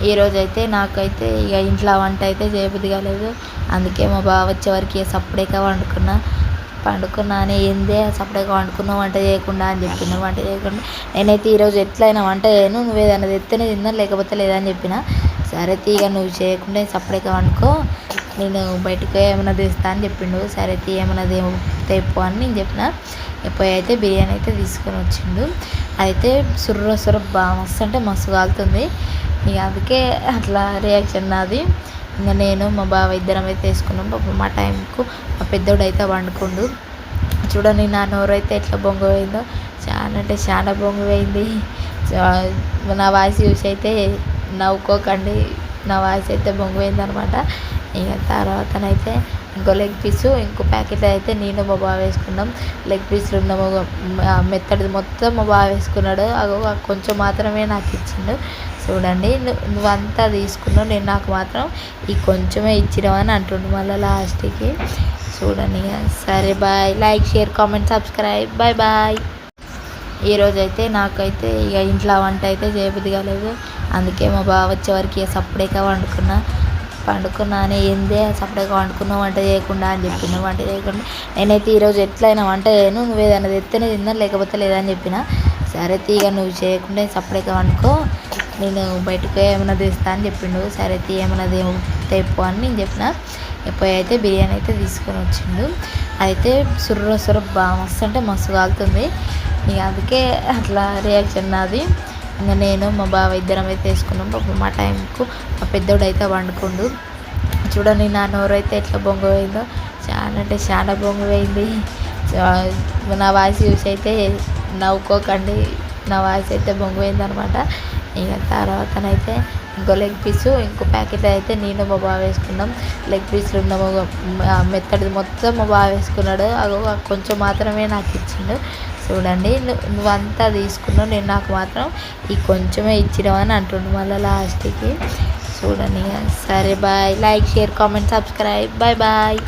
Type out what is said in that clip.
ఈరోజైతే నాకైతే ఇక ఇంట్లో వంట అయితే చేయబుద్ధి కాలేదు. అందుకే మా బావ వచ్చే వరకు సప్పుడేక పండుకున్నా అని ఏందే సప్పుడేక వండుకున్నావు వంట చేయకుండా అని చెప్పిండు. వంట చేయకుండా నేనైతే ఈరోజు ఎట్లయినా వంట చేయను, నువ్వు ఏదైనా తెస్తేనే తిందాను లేకపోతే లేదని చెప్పిన. సరే తీగ నువ్వు చేయకుండా సప్పుడేక వండుకో, నేను బయటకు ఏమైనా తెస్తా అని చెప్పిండు. సరే తీ ఏమైనా తెప్పు అని నేను చెప్పిన. పోయి అయితే బిర్యానీ అయితే తీసుకొని వచ్చిండు. అయితే సుర్ర బాగా మస్తు అంటే మస్తు కాలుతుంది. ఇక అందుకే అట్లా రియాక్షన్ నాది. ఇంకా నేను మా బావ ఇద్దరం అయితే వేసుకున్నాం. మా టైంకు మా పెద్దోడు అయితే వండుకుండు. చూడండి నా నోరు అయితే ఎట్లా బొంగు పోయిందో, చాలా అంటే చాలా బొంగు పోయింది. నా వాయిస్ చూసి అయితే నవ్వుకోకండి, నా వాయిస్ అయితే బొంగు పోయింది అనమాట. ఇక తర్వాతనైతే ఇంకో లెగ్ పీసు ఇంకో ప్యాకెట్ అయితే నేను మా బావ వేసుకున్నాం. లెగ్ పీస్లు ఉన్న మెత్తడిది మొత్తం మా బావ వేసుకున్నాడు. అగో కొంచెం మాత్రమే నాకు ఇచ్చిండు. చూడండి నువ్వంతా తీసుకున్నావు, నేను నాకు మాత్రం ఈ కొంచెమే ఇచ్చినావని అంటుండు మళ్ళీ లాస్ట్కి. చూడండి సరే bye, like share comment subscribe, bye bye. ఈరోజైతే నాకైతే ఇక ఇంట్లో వంట అయితే చేయబుద్ధి కాలేదు. అందుకే మా బావ వచ్చే వరకు సప్పుడేక పండుకున్నా అని ఏందే సప్పుడేక వండుకున్నావు వంట చేయకుండా అని చెప్పిండు. వంట చేయకుండా నేనైతే ఈరోజు ఎట్లయినా వంట చేయను, నువ్వు ఏదైనా తెస్తేనే తిందాను లేకపోతే లేదని చెప్పిన. సరే తీగ నువ్వు చేయకుండా సప్పుడేక వండుకో, నేను బయటకు ఏమైనా తెస్తా అని చెప్పిండు. సరే తీ ఏమైనా తెప్పు అని నేను చెప్పిన. పోయి అయితే బిర్యానీ అయితే తీసుకొని వచ్చిండు. అయితే సుర్ర బాగా మస్తు అంటే మస్తు కాలుతుంది. ఇక అందుకే అట్లా రియాక్షన్ నాది. ఇంకా నేను మా బావ ఇద్దరం అయితే వేసుకున్నాం. మా టైంకు మా పెద్దోడు అయితే వండుకుండు. చూడండి నా నోరు అయితే ఎట్లా బొంగు పోయిందో, చాలా అంటే చాలా బొంగు పోయింది. నా వాయిస్ చూసి అయితే నవ్వుకోకండి, నా వాయిస్ అయితే బొంగు పోయింది అనమాట. ఇక తర్వాతనైతే ఇంకో లెగ్ పీసు ఇంకో ప్యాకెట్ అయితే నేను మా బావ వేసుకున్నాం. లెగ్ పీస్లు ఉన్న మెత్తడిది మొత్తం మా బావ వేసుకున్నాడు. అగో కొంచెం మాత్రమే నాకు ఇచ్చిండు. చూడండి నువ్వంతా తీసుకున్నావు, నేను నాకు మాత్రం ఈ కొంచెమే ఇచ్చినావని అంటుండు మళ్ళీ లాస్ట్కి. చూడండి సరే bye, like share comment subscribe, bye bye.